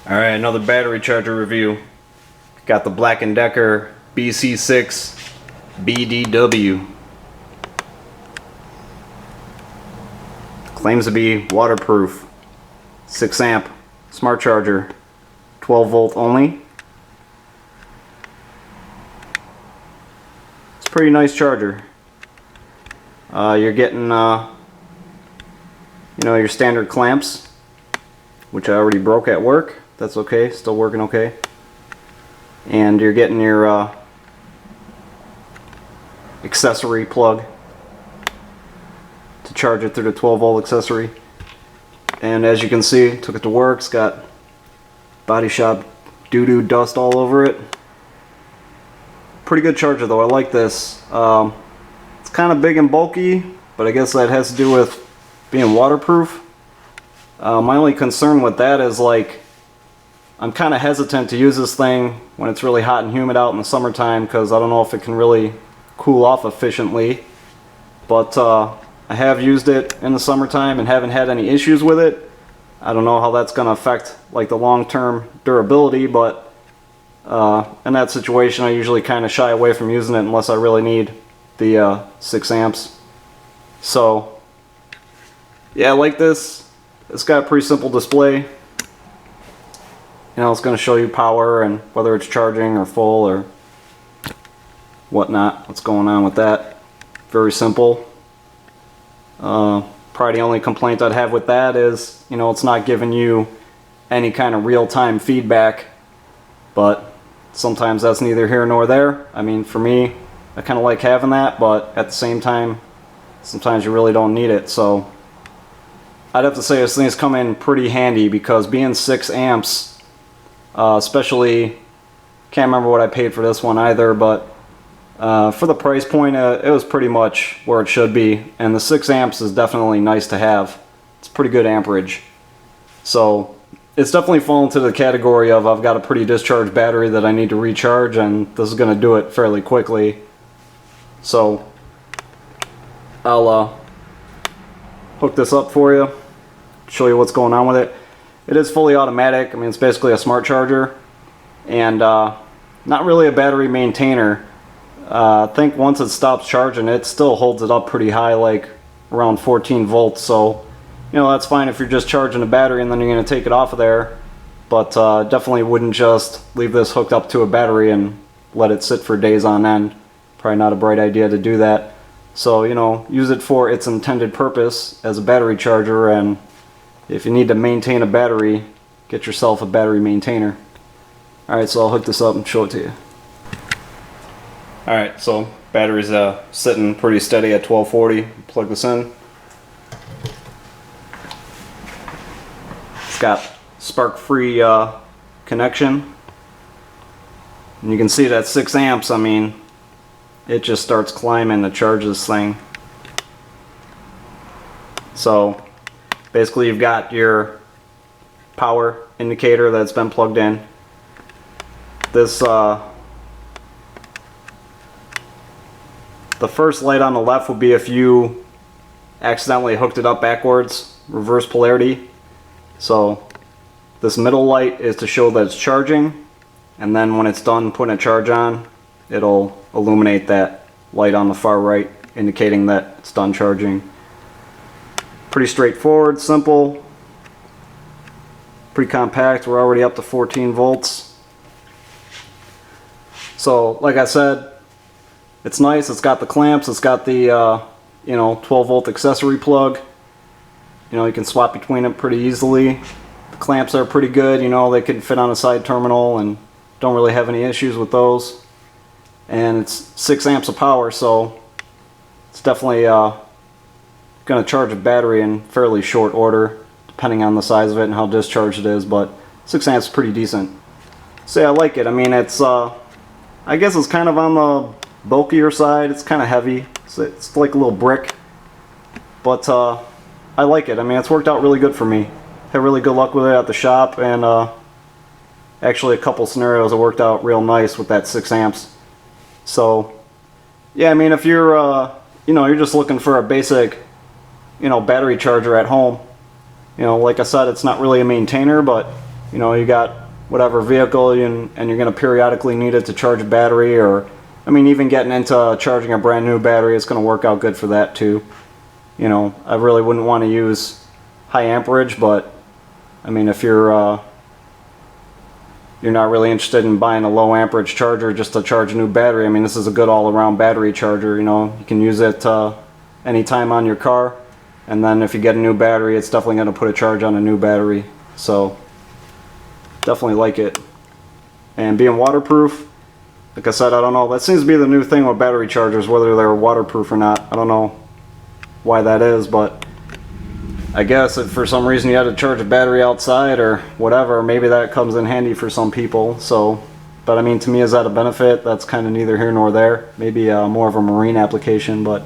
Alright, another battery charger review. Got the Black & Decker BC6BDW. Claims to be waterproof. 6 amp smart charger. 12 volt only. It's a pretty nice charger. You're getting your standard clamps, which I already broke at work. That's okay, still working okay. And you're getting your accessory plug to charge it through the 12 volt accessory. And as you can see, took it to work. It's got body shop doo-doo dust all over it. Pretty good charger though, I like this. It's kind of big and bulky, but I guess that has to do with being waterproof. My only concern with that is, like, I'm kind of hesitant to use this thing when it's really hot and humid out in the summertime, because I don't know if it can really cool off efficiently. But I have used it in the summertime and haven't had any issues with it. I don't know how that's going to affect like the long-term durability, but in that situation I usually kind of shy away from using it unless I really need the 6 amps. So yeah, I like this. It's got a pretty simple display. It's going to show you power and whether it's charging or full or whatnot, what's going on with that. Very simple. Probably the only complaint I'd have with that is, it's not giving you any kind of real-time feedback, but sometimes that's neither here nor there. I mean, for me, I kind of like having that, but at the same time, sometimes you really don't need it. So I'd have to say this thing's come in pretty handy, because being 6 amps, especially, can't remember what I paid for this one either, but for the price point, it was pretty much where it should be. And the 6 amps is definitely nice to have. It's pretty good amperage. So it's definitely fallen into the category of I've got a pretty discharged battery that I need to recharge, and this is going to do it fairly quickly. So I'll hook this up for you, show you what's going on with it. It is fully automatic. I mean, it's basically a smart charger, and not really a battery maintainer. I think once it stops charging, it still holds it up pretty high, like around 14 volts. So, that's fine if you're just charging a battery and then you're going to take it off of there. But definitely wouldn't just leave this hooked up to a battery and let it sit for days on end. Probably not a bright idea to do that. So, use it for its intended purpose as a battery charger, and if you need to maintain a battery, get yourself a battery maintainer. Alright, so I'll hook this up and show it to you. Alright, so battery's sitting pretty steady at 1240. Plug this in. It's got spark-free connection. And you can see that 6 amps, I mean, it just starts climbing to charge this thing. So basically you've got your power indicator that's been plugged in. This the first light on the left would be if you accidentally hooked it up backwards, reverse polarity. So this middle light is to show that it's charging, and then when it's done putting a charge on, it'll illuminate that light on the far right, indicating that it's done charging. Pretty straightforward, simple, pretty compact. We're already up to 14 volts. So like I said, it's nice. It's got the clamps, it's got the 12 volt accessory plug. You can swap between it pretty easily. The clamps are pretty good, they can fit on a side terminal and don't really have any issues with those. And it's 6 amps of power, so it's definitely going to charge a battery in fairly short order, depending on the size of it and how discharged it is, but 6 amps is pretty decent. So yeah, I like it. I mean, it's I guess it's kind of on the bulkier side. It's kind of heavy. It's like a little brick, but I like it. I mean, it's worked out really good for me. Had really good luck with it at the shop, and actually a couple scenarios it worked out real nice with that 6 amps. So yeah, I mean, if you're you're just looking for a basic battery charger at home, like I said, it's not really a maintainer, but you know, you got whatever vehicle and you're going to periodically need it to charge a battery, or I mean even getting into charging a brand new battery, it's going to work out good for that too. You know, I really wouldn't want to use high amperage, but I mean if you're not really interested in buying a low amperage charger just to charge a new battery, I mean this is a good all-around battery charger. You know, you can use it anytime on your car, and then if you get a new battery, it's definitely going to put a charge on a new battery. So definitely like it. And being waterproof, like I said, I don't know, that seems to be the new thing with battery chargers, whether they're waterproof or not. I don't know why that is, but I guess if for some reason you had to charge a battery outside or whatever, maybe that comes in handy for some people. So, but I mean, to me, is that a benefit? That's kind of neither here nor there. Maybe more of a marine application, but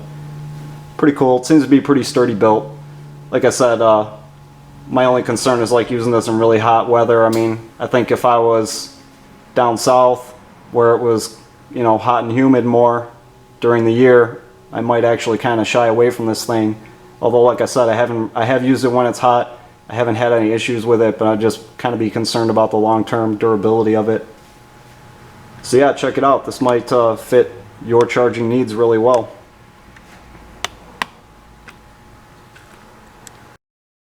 pretty cool. It seems to be pretty sturdy built. Like I said, my only concern is like using this in really hot weather. I mean, I think if I was down south where it was, you know, hot and humid more during the year, I might actually kind of shy away from this thing. Although, like I said, I have used it when it's hot. I haven't had any issues with it, but I'd just kind of be concerned about the long-term durability of it. So yeah, check it out. This might fit your charging needs really well.